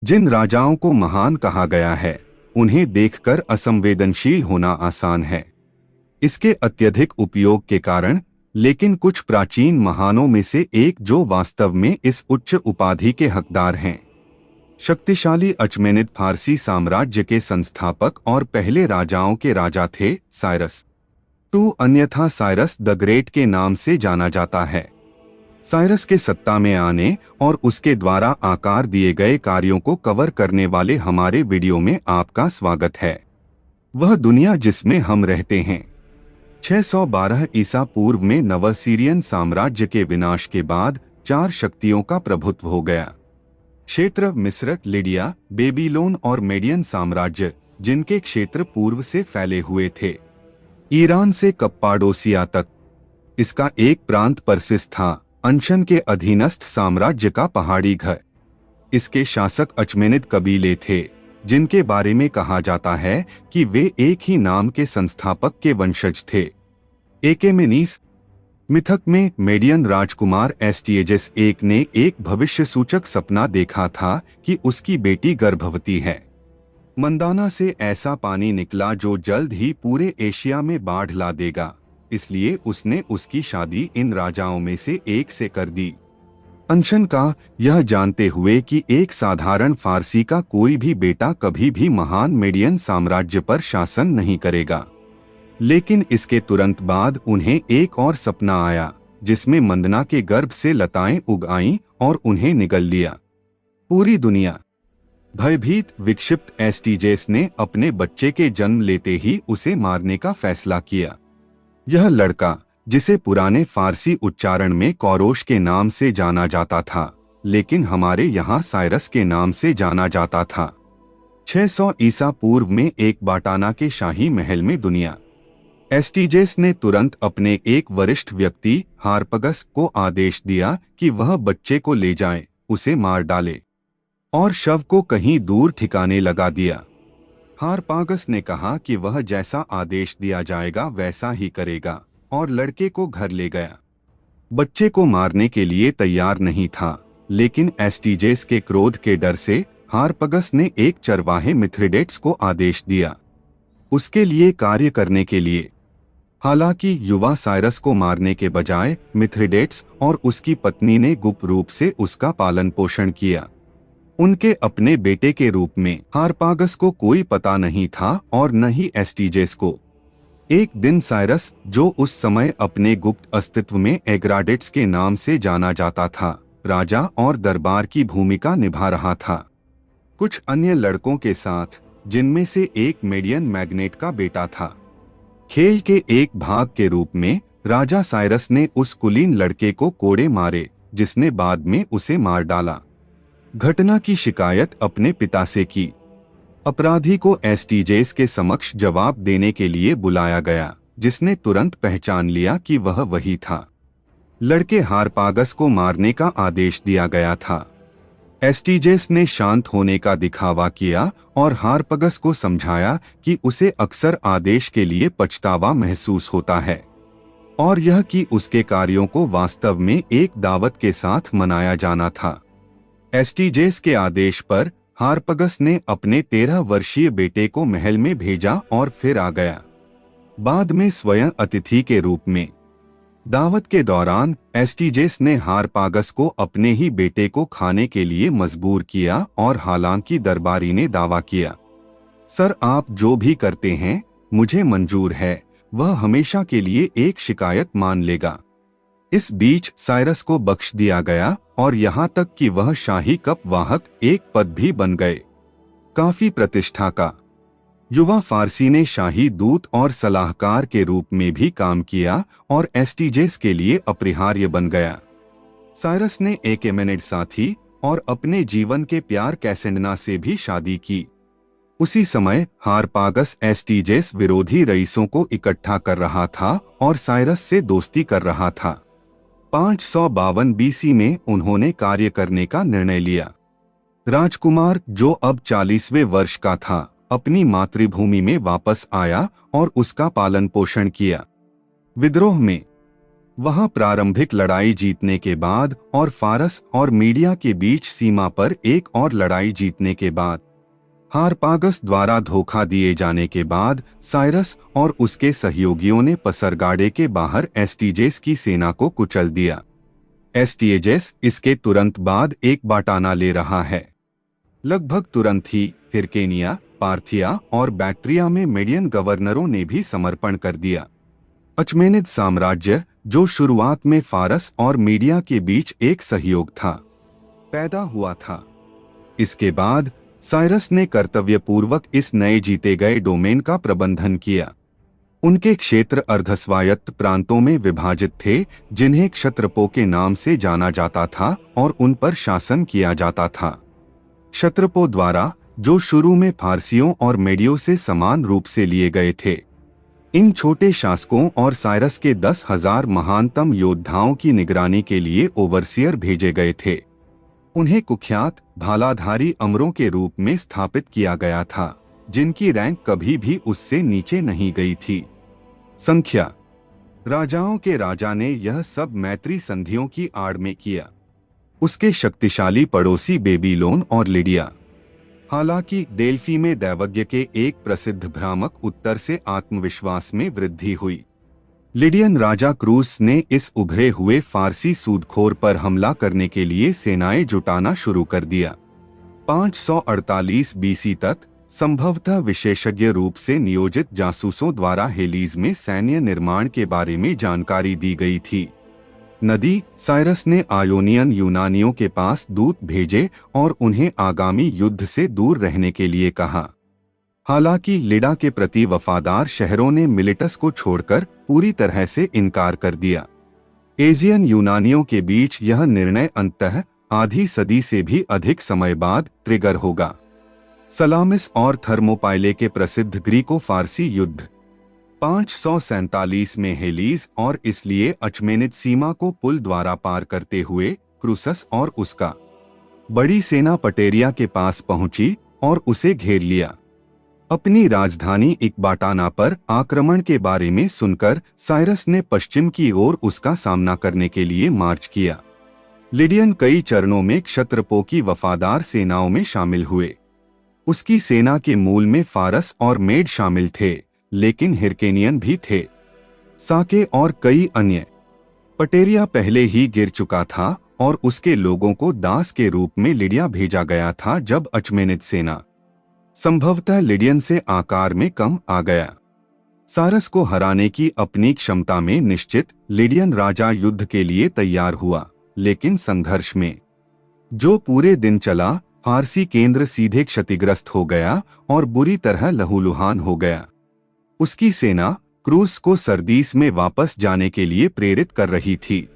जिन राजाओं को महान कहा गया है, उन्हें देखकर असंवेदनशील होना आसान है, इसके अत्यधिक उपयोग के कारण। लेकिन कुछ प्राचीन महानों में से एक जो वास्तव में इस उच्च उपाधि के हकदार हैं। शक्तिशाली अचमेनिद फारसी साम्राज्य के संस्थापक और पहले राजाओं के राजा थे। साइरस टू अन्यथा साइरस द ग्रेट के नाम से जाना जाता है। साइरस के सत्ता में आने और उसके द्वारा आकार दिए गए कार्यों को कवर करने वाले हमारे वीडियो में आपका स्वागत है। वह दुनिया जिसमें हम रहते हैं। 612 ईसा पूर्व में नवसीरियन साम्राज्य के विनाश के बाद 4 शक्तियों का प्रभुत्व हो गया। क्षेत्र मिस्र, लिडिया, बेबीलोन और मेडियन साम्राज्य, जिनके क्षेत्र पूर्व से फैले हुए थे, ईरान से कप्पाडोसिया तक। इसका एक प्रांत पर्सिस था, अंशन के अधीनस्थ साम्राज्य का पहाड़ी घर। इसके शासक अचमेनिद कबीले थे, जिनके बारे में कहा जाता है कि वे एक ही नाम के संस्थापक के वंशज थे। एकेमेनीस मिथक में मेडियन राजकुमार एस्टिएजेस एक ने एक भविष्यसूचक सपना देखा था कि उसकी बेटी गर्भवती है। मंदाना से ऐसा पानी निकला जो जल्द ही पूरे एशिया में बाढ़ ला देगा, इसलिए उसने उसकी शादी इन राजाओं में से एक से कर दी। अंशन का यह जानते हुए कि एक साधारण फारसी का कोई भी बेटा कभी भी महान मेडियन साम्राज्य पर शासन नहीं करेगा। लेकिन इसके तुरंत बाद उन्हें एक और सपना आया, जिसमें मंदना के गर्भ से लताएं उग आईं और उन्हें निगल लिया। पूरी दुनिया भयभीत विक्षिप्त एस्टीजेस ने अपने बच्चे के जन्म लेते ही उसे मारने का फैसला किया। यह लड़का, जिसे पुराने फारसी उच्चारण में कौरोश के नाम से जाना जाता था, लेकिन हमारे यहाँ साइरस के नाम से जाना जाता था, 600 ईसा पूर्व में एक बाटाना के शाही महल में दुनिया। एस्टीजेस ने तुरंत अपने एक वरिष्ठ व्यक्ति हारपगस को आदेश दिया कि वह बच्चे को ले जाए, उसे मार डाले और शव को कहीं दूर ठिकाने लगा दिया। हारपागस ने कहा कि वह जैसा आदेश दिया जाएगा वैसा ही करेगा और लड़के को घर ले गया। बच्चे को मारने के लिए तैयार नहीं था, लेकिन एस्टीजेस के क्रोध के डर से हारपगस ने एक चरवाहे मिथ्रिडेट्स को आदेश दिया उसके लिए कार्य करने के लिए। हालांकि युवा साइरस को मारने के बजाय मिथ्रिडेट्स और उसकी पत्नी ने गुप्त रूप से उसका पालन पोषण किया। उनके अपने बेटे के रूप में हारपागस को कोई पता नहीं था और न ही एस्टीजेस को। एक दिन साइरस, जो उस समय अपने गुप्त अस्तित्व में एग्राडेट्स के नाम से जाना जाता था, राजा और दरबार की भूमिका निभा रहा था, कुछ अन्य लड़कों के साथ, जिनमें से एक मेडियन मैग्नेट का बेटा था। खेल के एक भाग के रूप में राजा साइरस ने उस कुलीन लड़के को कोड़े मारे, जिसने बाद में उसे मार डाला। घटना की शिकायत अपने पिता से की। अपराधी को एस्टीजेस के समक्ष जवाब देने के लिए बुलाया गया, जिसने तुरंत पहचान लिया कि वह वही था। लड़के हारपागस को मारने का आदेश दिया गया था। एस्टीजेस ने शांत होने का दिखावा किया और हारपागस को समझाया कि उसे अक्सर आदेश के लिए पछतावा महसूस होता है और यह कि उसके कार्यों को वास्तव में एक दावत के साथ मनाया जाना था। एस्टीजेस के आदेश पर हारपागस ने अपने 13 वर्षीय बेटे को महल में भेजा और फिर आ गया, बाद में स्वयं अतिथि के रूप में। दावत के दौरान एस्टीजेस ने हारपागस को अपने ही बेटे को खाने के लिए मजबूर किया और हालांकि दरबारी ने दावा किया, सर आप जो भी करते हैं मुझे मंजूर है, वह हमेशा के लिए एक शिकायत मान लेगा। इस बीच साइरस को बख्श दिया गया और यहाँ तक कि वह शाही कप वाहक एक पद भी बन गए, काफी प्रतिष्ठा का। युवा फारसी ने शाही दूत और सलाहकार के रूप में भी काम किया और एस्टीजेस के लिए अपरिहार्य बन गया। साइरस ने एकेमेनिड साथी और अपने जीवन के प्यार कैसेंडना से भी शादी की। उसी समय हारपागस एस्टीजेस विरोधी रईसों को इकट्ठा कर रहा था और साइरस से दोस्ती कर रहा था। 552 बीसी में उन्होंने कार्य करने का निर्णय लिया। राजकुमार, जो अब 40वें वर्ष का था, अपनी मातृभूमि में वापस आया और उसका पालन पोषण किया। विद्रोह में वहां प्रारंभिक लड़ाई जीतने के बाद और फारस और मीडिया के बीच सीमा पर एक और लड़ाई जीतने के बाद, हारपागस द्वारा धोखा दिए जाने के बाद साइरस और उसके सहयोगियों ने पसरगाड़े के बाहर एस्टीजेस की सेना को कुचल दिया। एस्टीजेस इसके तुरंत बाद एक बाटाना ले रहा है। लगभग तुरंत ही हिरकेनिया, पार्थिया और बैक्ट्रिया में मेडियन गवर्नरों ने भी समर्पण कर दिया। अचमेनिद साम्राज्य, जो शुरुआत में फारस और मीडिया के बीच एक सहयोग था, पैदा हुआ था। इसके बाद साइरस ने कर्तव्यपूर्वक इस नए जीते गए डोमेन का प्रबंधन किया। उनके क्षेत्र अर्धस्वायत्त प्रांतों में विभाजित थे, जिन्हें क्षत्रपों के नाम से जाना जाता था और उन पर शासन किया जाता था। क्षत्रपों द्वारा, जो शुरू में फारसियों और मेडियों से समान रूप से लिए गए थे, इन छोटे शासकों और साइरस के 10,000 महानतम योद्धाओं की निगरानी के लिए ओवरसियर भेजे गए थे। उन्हें कुख्यात भालाधारी अमरों के रूप में स्थापित किया गया था, जिनकी रैंक कभी भी उससे नीचे नहीं गई थी। संख्या: राजाओं के राजा ने यह सब मैत्री संधियों की आड़ में किया। उसके शक्तिशाली पड़ोसी बेबीलोन और लिडिया। हालांकि डेल्फी में दैवज्ञ के एक प्रसिद्ध भ्रामक उत्तर से आत्मविश्वास में वृद्धि हुई। लिडियन राजा क्रूस ने इस उभरे हुए फारसी सूदखोर पर हमला करने के लिए सेनाएं जुटाना शुरू कर दिया। 548 बीसी तक संभवतः विशेषज्ञ रूप से नियोजित जासूसों द्वारा हेलीज में सैन्य निर्माण के बारे में जानकारी दी गई थी। नदी साइरस ने आयोनियन यूनानियों के पास दूत भेजे और उन्हें आगामी युद्ध से दूर रहने के लिए कहा। हालांकि लिडा के प्रति वफादार शहरों ने मिलिटस को छोड़कर पूरी तरह से इनकार कर दिया। एशियन यूनानियों के बीच यह निर्णय अंततः आधी सदी से भी अधिक समय बाद ट्रिगर होगा। सलामिस और थर्मोपाइले के प्रसिद्ध ग्रीको फारसी युद्ध 547 में हेलीज और इसलिए अचमेनिद सीमा को पुल द्वारा पार करते हुए क्रूसस और उसका बड़ी सेना पटेरिया के पास पहुंची और उसे घेर लिया। अपनी राजधानी इकबाटाना पर आक्रमण के बारे में सुनकर साइरस ने पश्चिम की ओर उसका सामना करने के लिए मार्च किया। लिडियन कई चरणों में क्षत्रपों की वफादार सेनाओं में शामिल हुए। उसकी सेना के मूल में फारस और मेड शामिल थे, लेकिन हिरकेनियन भी थे, साके और कई अन्य। पटेरिया पहले ही गिर चुका था और उसके लोगों को दास के रूप में लिडिया भेजा गया था जब अचमेनिद सेना संभवतः लिडियन से आकार में कम आ गया। सारस को हराने की अपनी क्षमता में निश्चित लिडियन राजा युद्ध के लिए तैयार हुआ, लेकिन संघर्ष में जो पूरे दिन चला, फारसी केंद्र सीधे क्षतिग्रस्त हो गया और बुरी तरह लहूलुहान हो गया। उसकी सेना क्रूस को सरदीस में वापस जाने के लिए प्रेरित कर रही थी।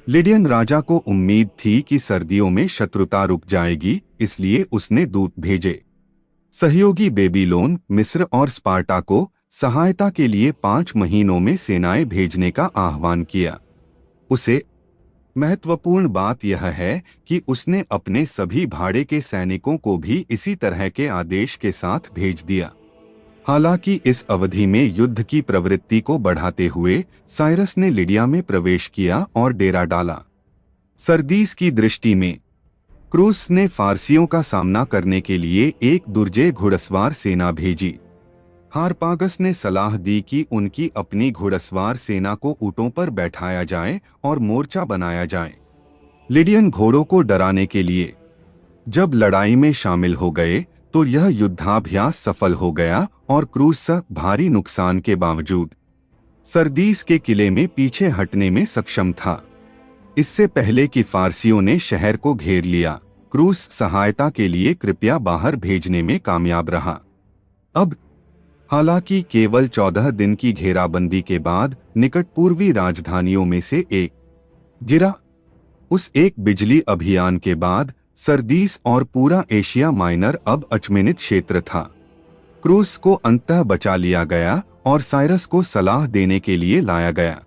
लिडियन राजा को उम्मीद थी कि सर्दियों में शत्रुता रुक जाएगी, इसलिए उसने दूत भेजे। सहयोगी बेबीलोन, मिस्र और स्पार्टा को सहायता के लिए 5 महीनों में सेनाएं भेजने का आह्वान किया। उसे महत्वपूर्ण बात यह है कि उसने अपने सभी भाड़े के सैनिकों को भी इसी तरह के आदेश के साथ भेज दिया। हालांकि इस अवधि में युद्ध की प्रवृत्ति को बढ़ाते हुए साइरस ने लिडिया में प्रवेश किया और डेरा डाला। सरदीस की दृष्टि में क्रूस ने फारसियों का सामना करने के लिए एक दुर्जय घुड़सवार सेना भेजी। हारपागस ने सलाह दी कि उनकी अपनी घुड़सवार सेना को ऊंटों पर बैठाया जाए और मोर्चा बनाया जाए, लिडियन घोड़ों को डराने के लिए। जब लड़ाई में शामिल हो गए तो यह युद्धाभ्यास सफल हो गया और क्रूस भारी नुकसान के बावजूद सरदीस के किले में पीछे हटने में सक्षम था। इससे पहले कि फारसियों ने शहर को घेर लिया, क्रूस सहायता के लिए कृपया बाहर भेजने में कामयाब रहा। अब हालांकि केवल 14 दिन की घेराबंदी के बाद निकट पूर्वी राजधानियों में से एक गिरा। उस एक बिजली अभियान के बाद सरदीस और पूरा एशिया माइनर अब अचमेनिद क्षेत्र था। क्रूस को अंततः बचा लिया गया और साइरस को सलाह देने के लिए लाया गया।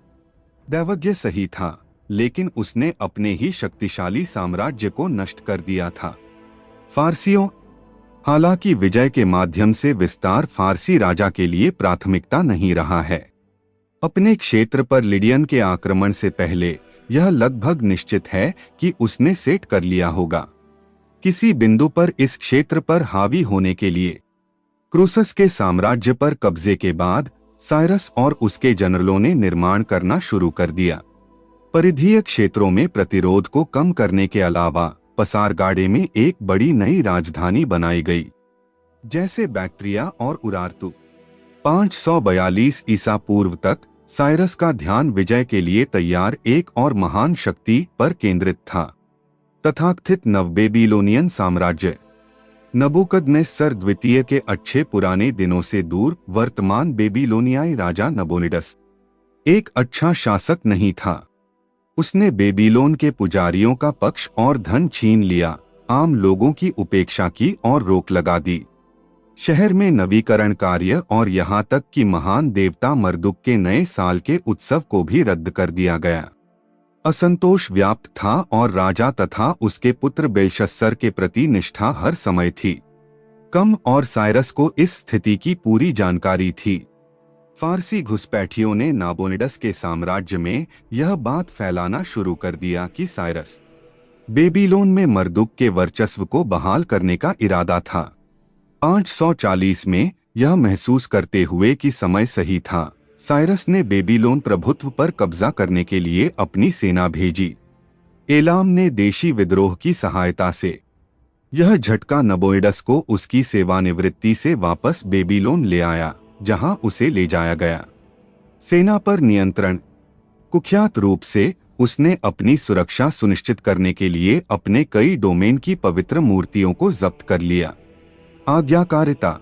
दैवज्ञ सही था, लेकिन उसने अपने ही शक्तिशाली साम्राज्य को नष्ट कर दिया था। फारसियों हालांकि विजय के माध्यम से विस्तार फारसी राजा के लिए प्राथमिकता नहीं रहा है। अपने क्षेत्र पर लिडियन के आक्रमण से पहले यह लगभग निश्चित है कि उसने सेट कर लिया होगा। किसी बिंदु पर इस क्षेत्र पर हावी होने के लिए क्रूसस के साम्राज्य पर कब्जे के बाद साइरस और उसके जनरलों ने निर्माण करना शुरू कर दिया। परिधीय क्षेत्रों में प्रतिरोध को कम करने के अलावा पसारगाडे में एक बड़ी नई राजधानी बनाई गई, जैसे बैक्ट्रिया और उरारतु। 542 ईसा पूर्व तक साइरस का ध्यान विजय के लिए तैयार एक और महान शक्ति पर केंद्रित था, तथाकथित नवबेबीलोनियन साम्राज्य। नबूकदनेस्सर द्वितीय के अच्छे पुराने दिनों से दूर वर्तमान बेबीलोनियाई राजा नबोनिडस एक अच्छा शासक नहीं था। उसने बेबीलोन के पुजारियों का पक्ष और धन छीन लिया, आम लोगों की उपेक्षा की और रोक लगा दी। शहर में नवीकरण कार्य और यहाँ तक कि महान देवता मर्दुक के नए साल के उत्सव को भी रद्द कर दिया गया। असंतोष व्याप्त था और राजा तथा उसके पुत्र बेलशस्सर के प्रति निष्ठा हर समय थी। कम और साइरस को इस स्थिति की पूरी जानकारी थी। फारसी घुसपैठियों ने नाबोनिडस के साम्राज्य में यह बात फैलाना शुरू कर दिया कि साइरस बेबीलोन में मर्दुक के वर्चस्व को बहाल करने का इरादा था। 540 में यह महसूस करते हुए कि समय सही था, साइरस ने बेबीलोन प्रभुत्व पर कब्जा करने के लिए अपनी सेना भेजी। एलाम ने देशी विद्रोह की सहायता से यह झटका नबोनिडस को उसकी सेवानिवृत्ति से वापस बेबीलोन ले आया, जहां उसे ले जाया गया। सेना पर नियंत्रण। कुख्यात रूप से उसने अपनी सुरक्षा सुनिश्चित करने के लिए अपने कई डोमेन की पवित्र मूर्तियों को जब्त कर लिया। आज्ञाकारिता।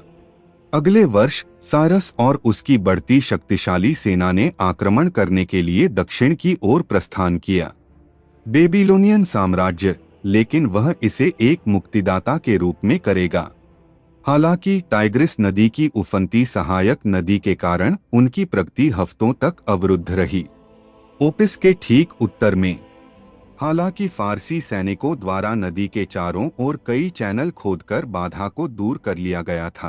अगले वर्ष साइरस और उसकी बढ़ती शक्तिशाली सेना ने आक्रमण करने के लिए दक्षिण की ओर प्रस्थान किया। बेबीलोनियन साम्राज्य, लेकिन वह इसे एक मुक्तिदाता के रूप में करेगा। हालांकि टाइग्रिस नदी की उफनती सहायक नदी के कारण उनकी प्रगति हफ्तों तक अवरुद्ध रही। ओपिस के ठीक उत्तर में, हालांकि फारसी सैनिकों द्वारा नदी के चारों ओर कई चैनल खोदकर बाधा को दूर कर लिया गया था।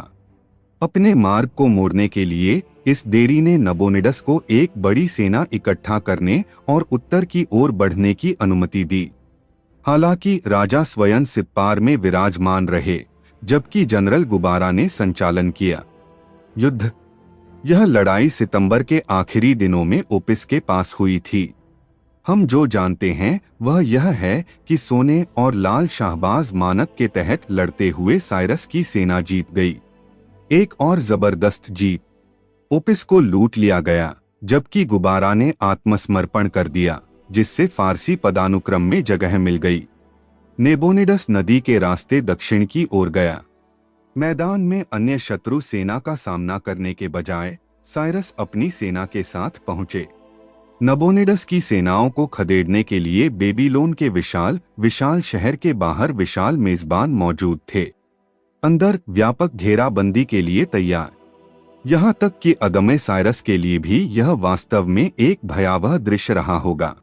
अपने मार्ग को मोड़ने के लिए इस देरी ने नबोनिडस को एक बड़ी सेना इकट्ठा करने और उत्तर की ओर बढ़ने की अनुमति दी। हालांकि राजा स्वयं सिप्पार में विराजमान रहे, जबकि जनरल गुबारा ने संचालन किया। युद्ध। यह लड़ाई सितंबर के आखिरी दिनों में ओपिस के पास हुई थी। हम जो जानते हैं वह यह है कि सोने और लाल शाहबाज मानक के तहत लड़ते हुए साइरस की सेना जीत गई। एक और जबरदस्त जीत। ओपिस को लूट लिया गया, जबकि गुबारा ने आत्मसमर्पण कर दिया, जिससे फारसी पदानुक्रम में जगह मिल गई। नेबोनिडस नदी के रास्ते दक्षिण की ओर गया। मैदान में अन्य शत्रु सेना का सामना करने के बजाय साइरस अपनी सेना के साथ पहुंचे। नबोनिडस की सेनाओं को खदेड़ने के लिए बेबीलोन के विशाल शहर के बाहर विशाल मेजबान मौजूद थे, अंदर व्यापक घेराबंदी के लिए तैयार। यहाँ तक कि अदम्य साइरस के लिए भी यह वास्तव में एक भयावह दृश्य रहा होगा।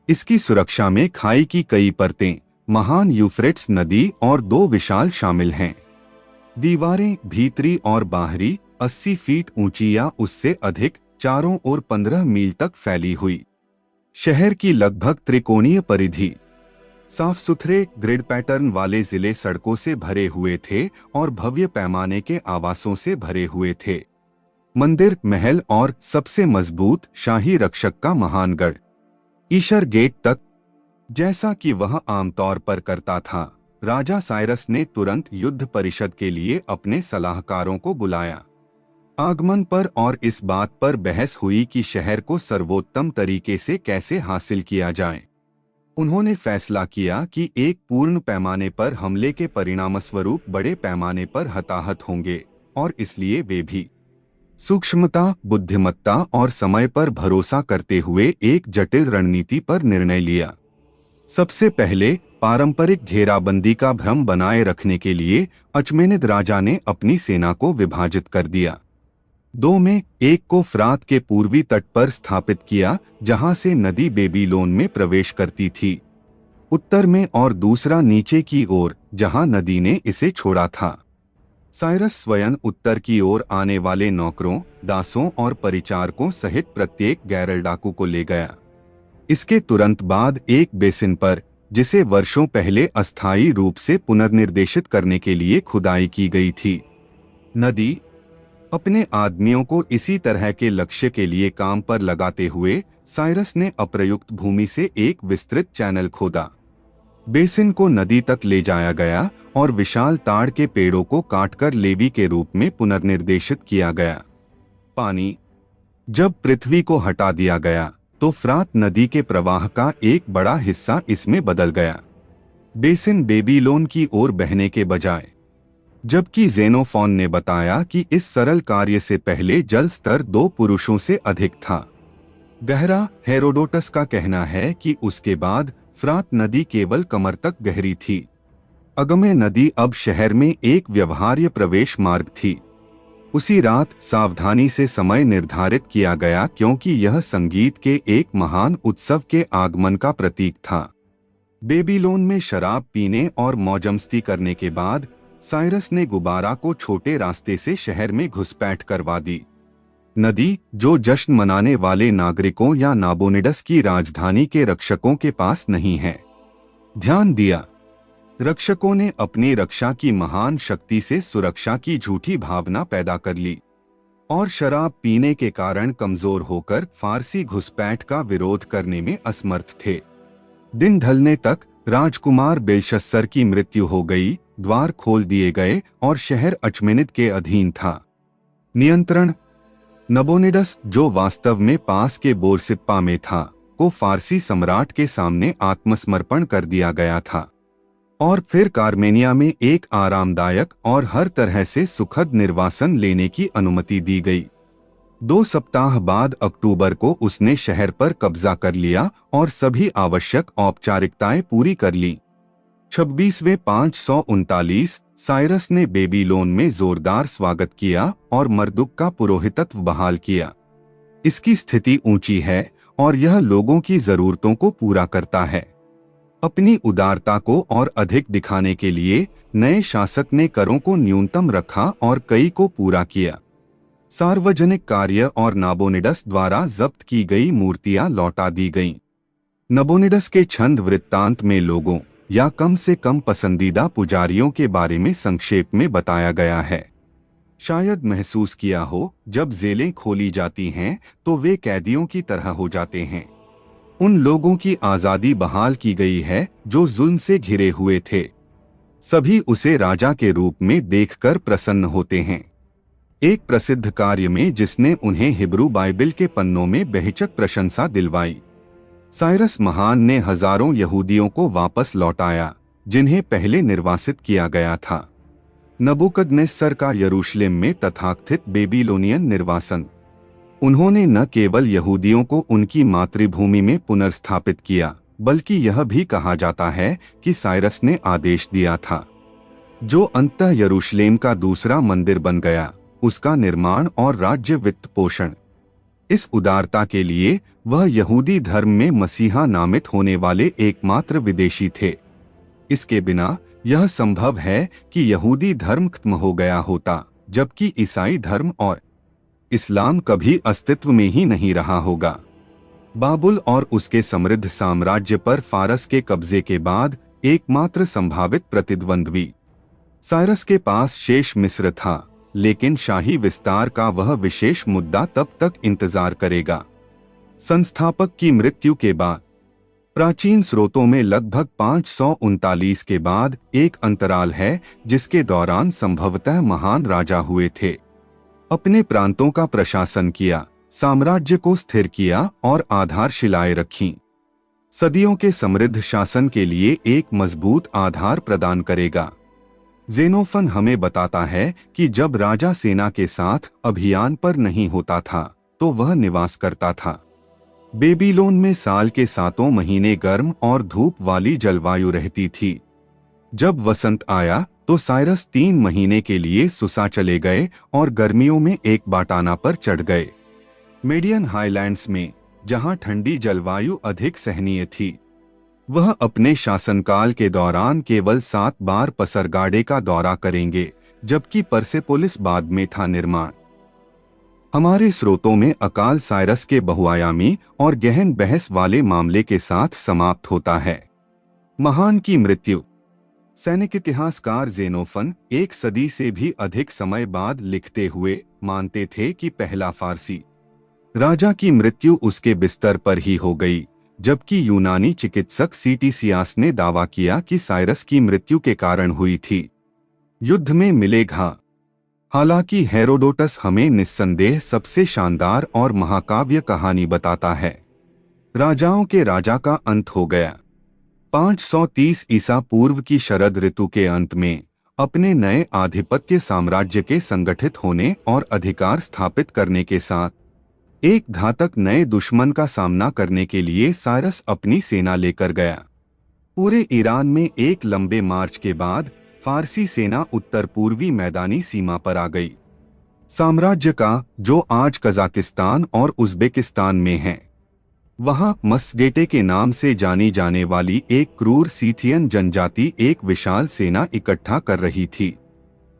इसकी सुरक्षा में खाई की कई परतें, महान यूफ्रेट्स नदी और 2 विशाल शामिल हैं। दीवारें भीतरी और बाहरी 80 फीट ऊंची या उससे अधिक, चारों ओर 15 मील तक फैली हुई। शहर की लगभग त्रिकोणीय परिधि। साफ सुथरे ग्रिड पैटर्न वाले जिले सड़कों से भरे हुए थे और भव्य पैमाने के आवासों से भरे हुए थे। मंदिर, महल और सबसे मजबूत शाही रक्षक का महान गढ़ ईशर गेट तक। जैसा कि वह आमतौर पर करता था, राजा साइरस ने तुरंत युद्ध परिषद के लिए अपने सलाहकारों को बुलाया। आगमन पर और इस बात पर बहस हुई कि शहर को सर्वोत्तम तरीके से कैसे हासिल किया जाए। उन्होंने फैसला किया कि एक पूर्ण पैमाने पर हमले के परिणामस्वरूप बड़े पैमाने पर हताहत होंगे और इसलिए वे भी सूक्ष्मता, बुद्धिमत्ता और समय पर भरोसा करते हुए एक जटिल रणनीति पर निर्णय लिया। सबसे पहले पारंपरिक घेराबंदी का भ्रम बनाए रखने के लिए अचमेनिद राजा ने अपनी सेना को विभाजित कर दिया। 2 में एक को फ्रात के पूर्वी तट पर स्थापित किया, जहां से नदी बेबीलोन में प्रवेश करती थी, उत्तर में, और दूसरा नीचे की ओर, जहां नदी ने इसे छोड़ा था। साइरस स्वयं उत्तर की ओर आने वाले नौकरों, दासों और परिचारकों सहित प्रत्येक गैर डाकू को ले गया। इसके तुरंत बाद एक बेसिन पर, जिसे वर्षों पहले अस्थायी रूप से पुनर्निर्देशित करने के लिए खुदाई की गई थी, नदी, अपने आदमियों को इसी तरह के लक्ष्य के लिए काम पर लगाते हुए साइरस ने अप्रयुक्त भूमि से एक विस्तृत चैनल खोदा। बेसिन को नदी तक ले जाया गया और विशाल ताड़ के पेड़ों को काटकर लेवी के रूप में पुनर्निर्देशित किया गया। पानी, जब पृथ्वी को हटा दिया गया तो फ्रात नदी के प्रवाह का एक बड़ा हिस्सा इसमें बदल गया, बेसिन बेबीलोन की ओर बहने के बजाय। जबकि ज़ेनोफोन ने बताया कि इस सरल कार्य से पहले जल स्तर 2 पुरुषों से अधिक था। गहरा, हेरोडोटस का कहना है कि उसके बाद फ्रात नदी केवल कमर तक गहरी थी। अगमे नदी अब शहर में एक व्यवहार्य प्रवेश मार्ग थी। उसी रात सावधानी से समय निर्धारित किया गया क्योंकि यह संगीत के एक महान उत्सव के आगमन का प्रतीक था। बेबीलोन में शराब पीने और मौजमस्ती करने के बाद साइरस ने गुबारा को छोटे रास्ते से शहर में घुसपैठ करवा दी। नदी, जो जश्न मनाने वाले नागरिकों या नाबोनिडस की राजधानी के रक्षकों के पास नहीं है, ध्यान दिया। रक्षकों ने अपनी रक्षा की महान शक्ति से सुरक्षा की झूठी भावना पैदा कर ली और शराब पीने के कारण कमजोर होकर फारसी घुसपैठ का विरोध करने में असमर्थ थे। दिन ढलने तक राजकुमार बेलशस्सर की मृत्यु हो गई, द्वार खोल दिए गए और शहर अचमेनिद के अधीन था। नियंत्रण, नबोनिडस, जो वास्तव में पास के बोरसिप्पा में था, को फारसी सम्राट के सामने आत्मसमर्पण कर दिया गया था और फिर कार्मेनिया में एक आरामदायक और हर तरह से सुखद निर्वासन लेने की अनुमति दी गई। 2 सप्ताह बाद अक्टूबर को उसने शहर पर कब्जा कर लिया और सभी आवश्यक औपचारिकताएं पूरी कर ली। 26वें 539 साइरस ने बेबीलोन में जोरदार स्वागत किया और मर्दुक का पुरोहितत्व बहाल किया। इसकी स्थिति ऊंची है और यह लोगों की जरूरतों को पूरा करता है। अपनी उदारता को और अधिक दिखाने के लिए नए शासक ने करों को न्यूनतम रखा और कई को पूरा किया। सार्वजनिक कार्य और नाबोनिडस द्वारा जब्त की गई मूर्तियां लौटा दी गईं। नबोनिडस के छंद वृत्तांत में लोगों या कम से कम पसंदीदा पुजारियों के बारे में संक्षेप में बताया गया है। शायद महसूस किया हो, जब जेलें खोली जाती हैं तो वे कैदियों की तरह हो जाते हैं। उन लोगों की आजादी बहाल की गई है जो जुल्म से घिरे हुए थे। सभी उसे राजा के रूप में देखकर प्रसन्न होते हैं। एक प्रसिद्ध कार्य में जिसने उन्हें हिब्रू बाइबिल के पन्नों में बेहिचक प्रशंसा दिलवाई, साइरस महान ने हजारों यहूदियों को वापस लौटाया जिन्हें पहले निर्वासित किया गया था। नबूकदनेस्सर का यरूशलेम में तथाकथित बेबीलोनियन निर्वासन, उन्होंने न केवल यहूदियों को उनकी मातृभूमि में पुनर्स्थापित किया, बल्कि यह भी कहा जाता है कि साइरस ने आदेश दिया था, जो अंततः यरूशलेम का दूसरा मंदिर बन गया, उसका निर्माण और राज्य वित्त पोषण। इस उदारता के लिए वह यहूदी धर्म में मसीहा नामित होने वाले एकमात्र विदेशी थे। इसके बिना यह संभव है कि यहूदी धर्म खत्म हो गया होता, जबकि ईसाई धर्म और इस्लाम कभी अस्तित्व में ही नहीं रहा होगा। बाबुल और उसके समृद्ध साम्राज्य पर फारस के कब्जे के बाद एकमात्र संभावित प्रतिद्वंद्वी साइरस के पास शेष मिस्र था, लेकिन शाही विस्तार का वह विशेष मुद्दा तब तक इंतजार करेगा। संस्थापक की मृत्यु के बाद प्राचीन स्रोतों में लगभग 539 के बाद एक अंतराल है जिसके दौरान संभवतः महान राजा हुए थे। अपने प्रांतों का प्रशासन किया, साम्राज्य को स्थिर किया और आधारशिलाएं रखीं। सदियों के समृद्ध शासन के लिए एक मजबूत आधार प्रदान करेगा। ज़ेनोफन हमें बताता है कि जब राजा सेना के साथ अभियान पर नहीं होता था तो वह निवास करता था। बेबीलोन में साल के 7 महीने गर्म और धूप वाली जलवायु रहती थी। जब वसंत आया तो साइरस 3 महीने के लिए सुसा चले गए और गर्मियों में एक बाटाना पर चढ़ गए, मेडियन हाईलैंड्स में, जहां ठंडी जलवायु अधिक सहनीय थी। वह अपने शासनकाल के दौरान केवल 7 बार पसरगाड़े का दौरा करेंगे, जबकि परसेपोलिस बाद में था निर्माण। हमारे स्रोतों में अकाल साइरस के बहुआयामी और गहन बहस वाले मामले के साथ समाप्त होता है। महान की मृत्यु। सैनिक इतिहासकार जेनोफन 1 सदी से भी अधिक समय बाद लिखते हुए मानते थे कि पहला फारसी राजा की मृत्यु उसके बिस्तर पर ही हो गई, जबकि यूनानी चिकित्सक सीटीसियास ने दावा किया कि साइरस की मृत्यु के कारण हुई थी। युद्ध में मिले घा। हालांकि हेरोडोटस हमें निस्संदेह सबसे शानदार और महाकाव्य कहानी बताता है। राजाओं के राजा का अंत हो गया। 530 ईसा पूर्व की शरद ऋतु के अंत में अपने नए आधिपत्य साम्राज्य के संगठित होने और अधिकार स्थापित करने के साथ एक घातक नए दुश्मन का सामना करने के लिए साइरस अपनी सेना लेकर गया। पूरे ईरान में एक लंबे मार्च के बाद फारसी सेना उत्तर पूर्वी मैदानी सीमा पर आ गई। साम्राज्य का, जो आज कजाकिस्तान और उज़्बेकिस्तान में है, वहां मस्गेटे के नाम से जानी जाने वाली एक क्रूर सीथियन जनजाति एक विशाल सेना इकट्ठा कर रही थी।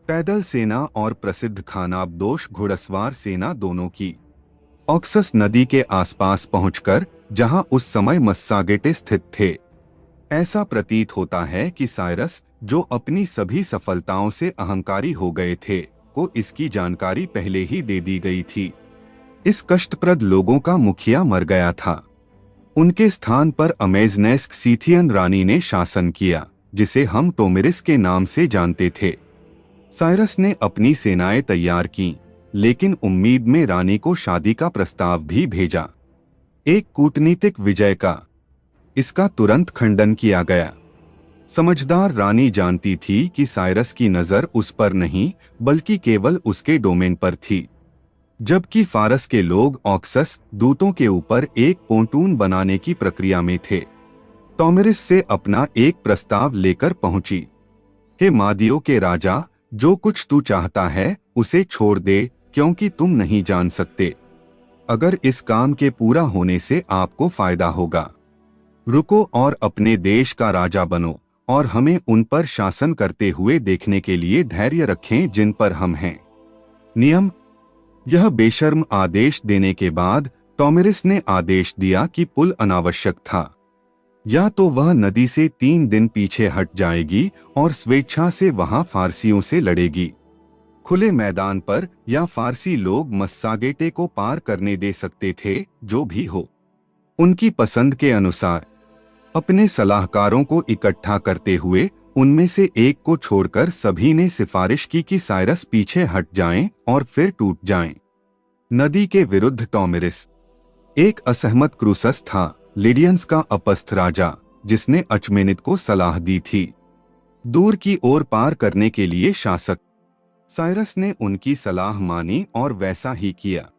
पैदल सेना और प्रसिद्ध खानाबदोश घुड़सवार सेना दोनों की। ऑक्सस नदी के आसपास पहुंचकर, जहां उस समय मस्सागेटे स्थित थे, ऐसा प्रतीत होता है कि साइरस, जो अपनी सभी सफलताओं से अहंकारी हो गए थे, को इसकी जानकारी पहले ही दे दी गई थी। इस कष्टप्रद लोगों का मुखिया मर गया था। उनके स्थान पर अमेजनेस्क सीथियन रानी ने शासन किया, जिसे हम टोमिरिस के नाम से जानते थे। साइरस ने अपनी सेनाएं तैयार की, लेकिन उम्मीद में रानी को शादी का प्रस्ताव भी भेजा। एक कूटनीतिक विजय का इसका तुरंत खंडन किया गया। समझदार रानी जानती थी कि साइरस की नजर उस पर नहीं, बल्कि केवल उसके डोमेन पर थी। जबकि फारस के लोग ऑक्सस दूतों के ऊपर एक पोंटून बनाने की प्रक्रिया में थे। टोमिरिस से अपना एक प्रस्ताव लेकर पहुंची। हे मादियों के राजा, जो कुछ तू चाहता है उसे छोड़ दे, क्योंकि तुम नहीं जान सकते अगर इस काम के पूरा होने से आपको फायदा होगा। रुको और अपने देश का राजा बनो, और हमें उन पर शासन करते हुए देखने के लिए धैर्य रखें जिन पर हम हैं। नियम। यह बेशर्म आदेश देने के बाद टोमिरिस ने आदेश दिया कि पुल अनावश्यक था। या तो वह नदी से 3 दिन पीछे हट जाएगी और स्वेच्छा से वहां फारसियों से लड़ेगी। खुले मैदान पर या फारसी लोग मस्सागेटे को पार करने दे सकते थे, जो भी हो। उनकी पसंद के अनुसार अपने सलाहकारों को इकट्ठा करते हुए उनमें से एक को छोड़कर सभी ने सिफारिश की कि साइरस पीछे हट जाएं और फिर टूट जाएं। नदी के विरुद्ध टोमिरिस एक असहमत क्रूसस था, लिडियंस का अपस्थ राजा, जिसने अचमेनिद को सलाह दी थी दूर की ओर पार करने के लिए शासक। साइरस ने उनकी सलाह मानी और वैसा ही किया।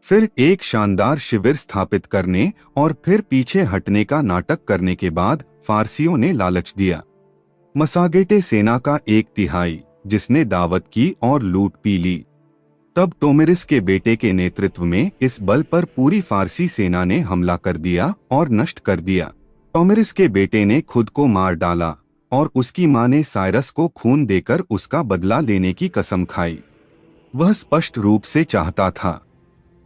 फिर एक शानदार शिविर स्थापित करने और फिर पीछे हटने का नाटक करने के बाद फारसियों ने लालच दिया। मसागेटे सेना का 1/3, जिसने दावत की और लूट पी ली। तब टोमिरिस के बेटे के नेतृत्व में इस बल पर पूरी फारसी सेना ने हमला कर दिया और नष्ट कर दिया। टोमिरिस के बेटे ने खुद को मार डाला और उसकी मां ने साइरस को खून देकर उसका बदला लेने की कसम खाई। वह स्पष्ट रूप से चाहता था।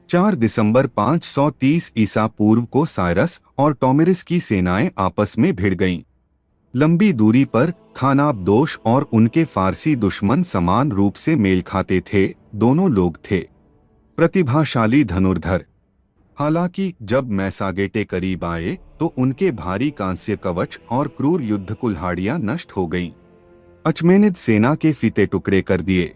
4 दिसंबर 530 ईसा पूर्व को साइरस और टोमिरिस की सेनाएं आपस में भिड़ गईं। लंबी दूरी पर खानाबदोश और उनके फारसी दुश्मन समान रूप से मेल खाते थे। दोनों लोग थे प्रतिभाशाली धनुर्धर। हालांकि जब मैसागेटे करीब आए तो उनके भारी कांस्य कवच और क्रूर युद्ध कुल्हाड़ियां नष्ट हो गईं। अचमेनिद सेना के फीते टुकड़े कर दिए।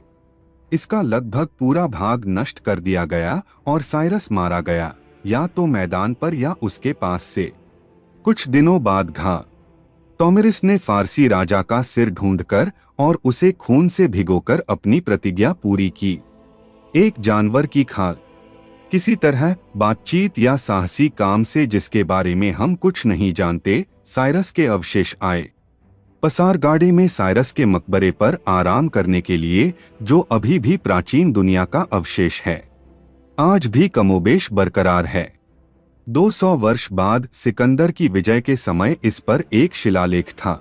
इसका लगभग पूरा भाग नष्ट कर दिया गया और साइरस मारा गया, या तो मैदान पर या उसके पास से। कुछ दिनों बाद टोमिरिस ने फारसी राजा का सिर ढूंढकर और उसे खून से भिगोकर अपनी प्रतिज्ञा पूरी की। एक जानवर की खाल। किसी तरह बातचीत या साहसी काम से, जिसके बारे में हम कुछ नहीं जानते, साइरस के अवशेष आए। पसारगाड़े में साइरस के मकबरे पर आराम करने के लिए, जो अभी भी प्राचीन दुनिया का अवशेष है, आज भी कमोबेश बरकरार है। 200 वर्ष बाद सिकंदर की विजय के समय इस पर एक शिलालेख था।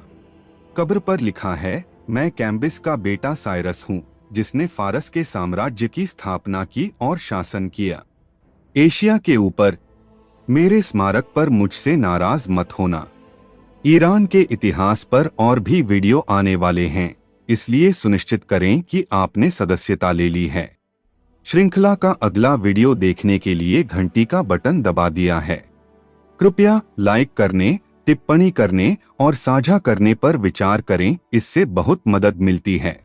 कब्र पर लिखा है, मैं कैम्बिस का बेटा साइरस हूँ, जिसने फारस के साम्राज्य की स्थापना की और शासन किया एशिया के ऊपर। मेरे स्मारक पर मुझसे नाराज मत होना। ईरान के इतिहास पर और भी वीडियो आने वाले हैं, इसलिए सुनिश्चित करें कि आपने सदस्यता ले ली है। श्रृंखला का अगला वीडियो देखने के लिए घंटी का बटन दबा दिया है। कृपया लाइक करने, टिप्पणी करने और साझा करने पर विचार करें, इससे बहुत मदद मिलती है।